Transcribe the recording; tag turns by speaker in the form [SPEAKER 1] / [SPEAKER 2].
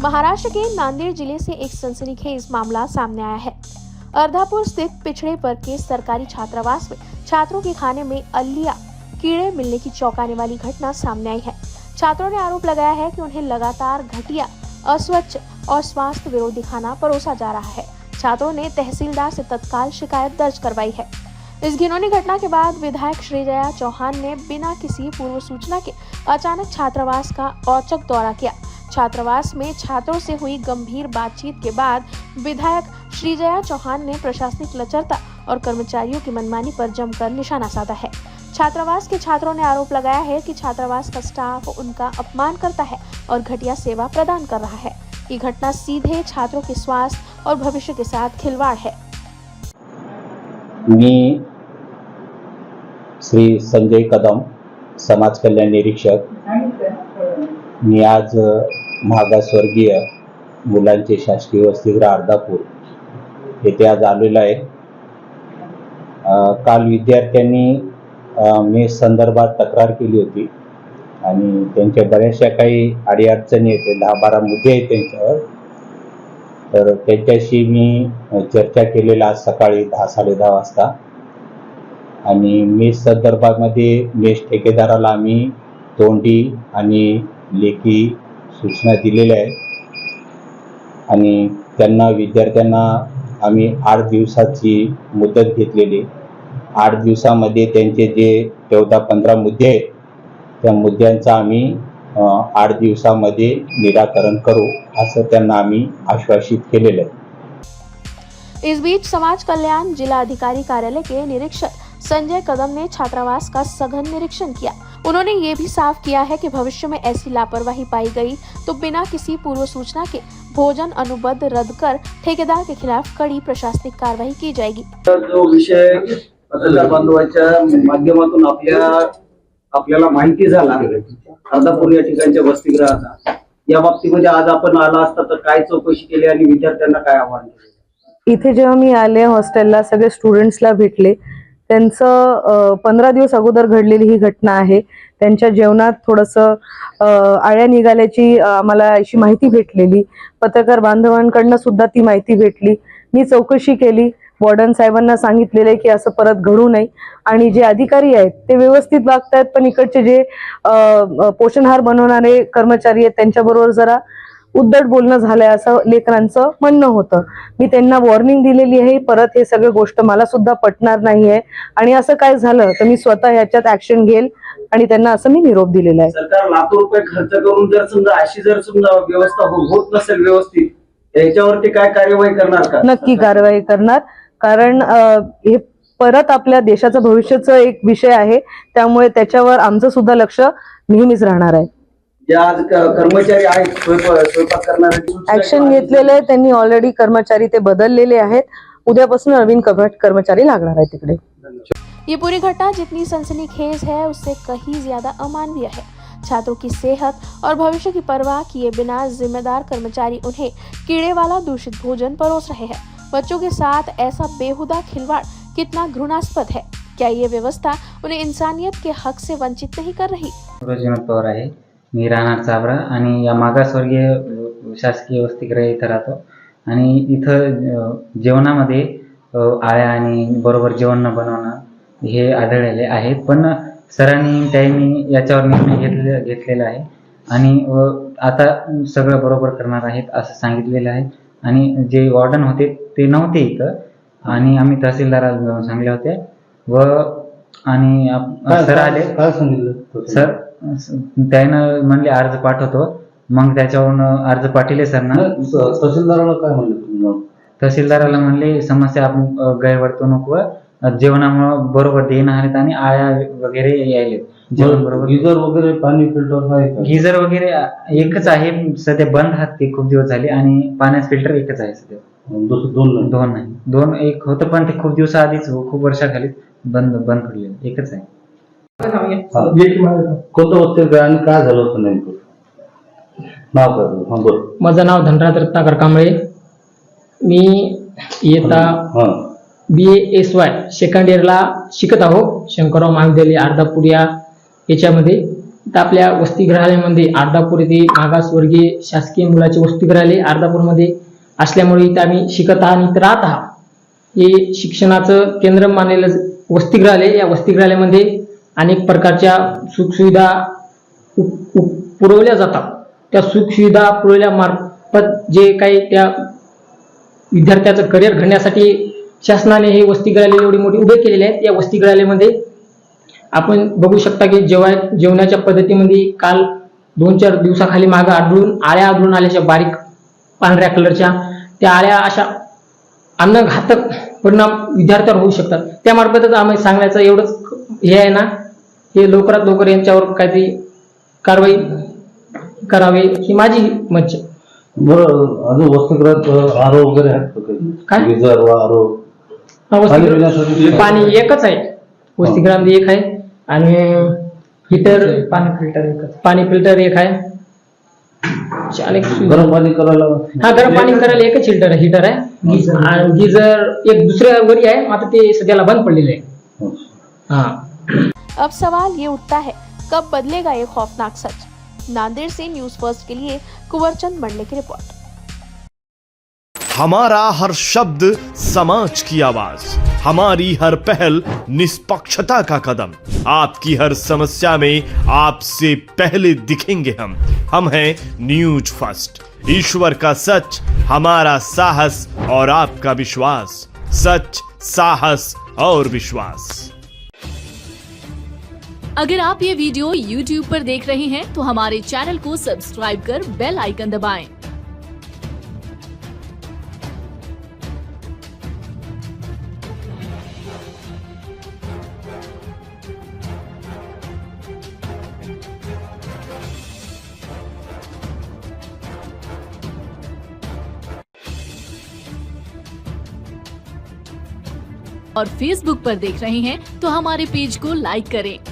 [SPEAKER 1] महाराष्ट्र के नांदेड़ जिले से एक सनसनीखेज मामला सामने आया है। अर्धापुर स्थित पिछड़े वर्ग के सरकारी छात्रावास में छात्रों के खाने में अलिया कीड़े मिलने की चौंकाने वाली घटना सामने आई है। छात्रों ने आरोप लगाया है कि उन्हें लगातार घटिया, अस्वच्छ और स्वास्थ्य विरोधी खाना परोसा जा रहा है। छात्रों ने तहसीलदार से तत्काल शिकायत दर्ज करवाई है। इस घिनौनी घटना के बाद विधायक श्रीजया चौहान ने बिना किसी पूर्व सूचना के अचानक छात्रावास का औचक दौरा किया। छात्रावास में छात्रों से हुई गंभीर बातचीत के बाद विधायक श्रीजया चौहान ने प्रशासनिक लचरता और कर्मचारियों की मनमानी पर जमकर निशाना साधा है। छात्रावास के छात्रों ने आरोप लगाया है कि छात्रावास का स्टाफ उनका अपमान करता है और घटिया सेवा प्रदान कर रहा है। ये घटना सीधे छात्रों के स्वास्थ्य और भविष्य के साथ खिलवाड़ है।
[SPEAKER 2] मी श्री संजय कदम, समाज कल्याण निरीक्षक। मी आज मागासवर्गीय मुलांचे शासकीय वसतिगृह अर्धापूर येथे आज आलेलो आहे। काल विद्यार्थ्यांनी मेस संदर्भात तक्रार केली होती आणि त्यांच्या बऱ्याचशा काही अडीअडचणी आहेत, 10-12 मुद्दे आहेत त्यांच्यावर। तर त्यांच्याशी मी चर्चा केलेला आज सकाळी 10-10:30 वाजता आणि मेस संदर्भामध्ये मेस ठेकेदाराला आम्ही तोंडी आणि लेखी सूचना दिलेल्या आहेत आणि त्यांना विद्यार्थ्यांना आम्ही 8 दिवसाची मुदत घेतलेली। 8 दिवसामध्ये त्यांचे जे 14-15 मुद्दे आहेत त्या मुद्द्यांचा आम्ही 8 दिवसामध्ये निराकरण करू असं त्यांना आम्ही आश्वासित केलेलं आहे।
[SPEAKER 1] इस बीच समाज कल्याण जिला अधिकारी कार्यालय के निरीक्षक संजय कदम ने छात्रावास का सघन निरीक्षण किया। उन्होंने ये भी साफ किया है कि भविष्य में ऐसी लापरवाही पाई गई तो बिना किसी पूर्व सूचना के भोजन अनुबंध रद्द कर ठेकेदार के खिलाफ कड़ी प्रशासनिक कार्रवाई की जाएगी।
[SPEAKER 3] जो विषय पत्रकार बांधवांच्या माध्यमातून आपल्याला माहिती झाला अर्धापूर या ठिकाणच्या वसतिगृहाचा, या बाबतीमध्ये आज आपण आला असता तर काय चौकशी केली आणि विद्यार्थ्यांना काय आव्हान केले?
[SPEAKER 4] इथे जेव्हा मी आले हॉस्टेलला सगळे स्टुडंट्सला भेटले, त्यांचं 15 दिवस अगोदर घडलेली ही घटना आहे। त्यांच्या जेवणात थोडंसं आळ्या निघाल्याची आम्हाला अशी माहिती भेटलेली। पत्रकार बांधवांकडनं सुद्धा ती माहिती भेटली। मी चौकशी केली, वॉर्डन साहेबांना सांगितलेले की असं परत घडू नये आणि जे अधिकारी आहेत ते व्यवस्थित वागतात, पण इकडचे जे पोषणहार बनवणारे कर्मचारी आहेत त्यांच्याबरोबर जरा उद्धट बोलणं झालंय असं लेकरांचं म्हणणं होतं। मी त्यांना वॉर्निंग दिलेली आहे, परत हे सगळं गोष्ट मला सुद्धा पटणार नाहीये आणि असं काय झालं तर मी स्वतः ह्याच्यात ऍक्शन घेईल आणि त्यांना असं मी निरोप दिलेला आहे।
[SPEAKER 3] सरकार लाखो रुपये खर्च करून जर समजा व्यवस्था होत नसेल व्यवस्थित याच्यावरती काय कार्यवाही करणार का? नक्की
[SPEAKER 4] कारवाई करणार, कारण हे परत आपल्या देशाचं भविष्याचं एक विषय आहे, त्यामुळे त्याच्यावर आमचं सुद्धा लक्ष नेहमीच राहणार आहे।
[SPEAKER 3] जे आज कर्मचारी आहेत स्वयंपाक करणारे
[SPEAKER 4] ऍक्शन घेतलेलं आहे त्यांनी, ऑलरेडी कर्मचारी ते बदललेले आहेत। उद्यापासून नवीन कर्मचारी लागणार आहे तिकडे।
[SPEAKER 1] ये पूरी घटना जितनी सनसनीखेज है उससे कहीं ज्यादा अमानवीय है। छात्रों की सेहत और भविष्य की परवाह किए बिना जिम्मेदार कर्मचारी उन्हें कीड़े वाला दूषित भोजन परोस रहे हैं। बच्चों के साथ ऐसा बेहुदा खिलवाड़ कितना घृणास्पद है। क्या ये व्यवस्था उन्हें इंसानियत के हक से वंचित नहीं कर रही?
[SPEAKER 5] पवार आहे, मी राहणार चाबरा आणि या मागासवर्गीय शासकीय वसतिगृह इथं राहतो आणि इथं जेवणामध्ये आळ्या आणि बरोबर जेवण न बनवणं हे आढळलेले आहेत। पण सरांनी त्यांनी याच्यावर निर्णय घेतलेला आहे आणि आता सगळं बरोबर करणार आहेत असं सांगितलेलं आहे। आणि जे वॉर्डन होते ते नव्हते इथं आणि आम्ही तहसीलदाराला जाऊन सांगले होते व आणि सर आले।
[SPEAKER 2] काय सांगितलं
[SPEAKER 5] सर? त्यानं म्हणले अर्ज पाठवतो, मग त्याच्यावरून अर्ज पाठवले सरना।
[SPEAKER 2] तहसीलदाराला काय म्हणले?
[SPEAKER 5] तहसीलदाराला म्हणले समस्या आपण गैरवर्तणूक व जेवणामुळे बरोबर देणं आहेत आणि आळ्या वगैरे यायले जेवण बरोबर।
[SPEAKER 2] गिझर वगैरे पाणी फिल्टर आहे का?
[SPEAKER 5] गिझर वगैरे एकच आहे सध्या, बंद आहेत ते खूप दिवस झाले आणि पाण्याचं फिल्टर एकच आहे सध्या। दोन नाही, दोन एक होतं पण ते खूप दिवसाआधीच खूप वर्षाखाली बंद पडलेलं, एकच आहे।
[SPEAKER 2] कोणतं वसतिगृह आणि काय झालं होतं नेमकं? नाव काय? बोल।
[SPEAKER 6] माझं नाव धनराज रत्नाकर कांबळे। मी इयत्ता BA-SY सेकंड इयरला शिकत आहो शंकरराव महाविद्यालय अर्धापूर याच्यामध्ये। इथं आपल्या वसतिगृहालयामध्ये अर्धापूर येथे मागासवर्गीय शासकीय मुलाचे वसतिगृहालय अर्धापूरमध्ये असल्यामुळे इथं आम्ही शिकत आहात आणि इथं राहत आहात. हे शिक्षणाचं केंद्र मानलेलं वसतिगृहालय. या वसतिगृहालयामध्ये अनेक प्रकारच्या सुखसुविधा पुरवल्या जातात. त्या सुखसुविधा पुरवल्यामार्फत जे काही त्या विद्यार्थ्याचं करिअर घडण्यासाठी शासनाने हे वसतिगृहालय एवढी मोठी उभे केलेले आहेत. या वसतिगृहालयामध्ये आपण बघू शकता की जेवणाच्या पद्धतीमध्ये काल 2-4 दिवसाखाली मागे आळ्या आढळून आल्याच्या बारीक पांढऱ्या कलरच्या त्या आळ्या अशा अन्नघातक परिणाम विद्यार्थ्यावर होऊ शकतात. त्यामार्फतच आम्ही सांगण्याचं एवढंच हे आहे ना, हे लवकरात लवकर यांच्यावर काहीतरी कारवाई करावी ही माझी मत आहे.
[SPEAKER 7] बरं, अजून वसतिगृहात आरो वगैरे आहेत का काही?
[SPEAKER 6] काय?
[SPEAKER 7] गिझर व आरो?
[SPEAKER 6] पाणी एकच आहे वसतिगृहामध्ये, एक आहे आणि हिटर पाणी फिल्टर एक आहे.
[SPEAKER 7] गरम पाणी करायला?
[SPEAKER 6] हा, गरम पाणी करायला एकच हिटर आहे. गिझर एक दुसऱ्या वरी आहे, आता ते सध्याला बंद पडलेलं आहे. हाँ.
[SPEAKER 1] अब सवाल ये उठता है, कब बदलेगा ये खौफनाक सच? नांदेड़ से न्यूज फर्स्ट के लिए कुंवरचंद मंडले की रिपोर्ट।
[SPEAKER 8] हमारा हर शब्द समाज की आवाज, हमारी हर पहल निष्पक्षता का कदम, आपकी हर समस्या में आपसे पहले दिखेंगे हम हैं न्यूज फर्स्ट। ईश्वर का सच, हमारा साहस और आपका विश्वास। सच, साहस और विश्वास।
[SPEAKER 9] अगर आप ये वीडियो YouTube पर देख रहे हैं तो हमारे चैनल को सब्सक्राइब कर बेल आइकन दबाएं। और Facebook पर देख रहे हैं तो हमारे पेज को लाइक करें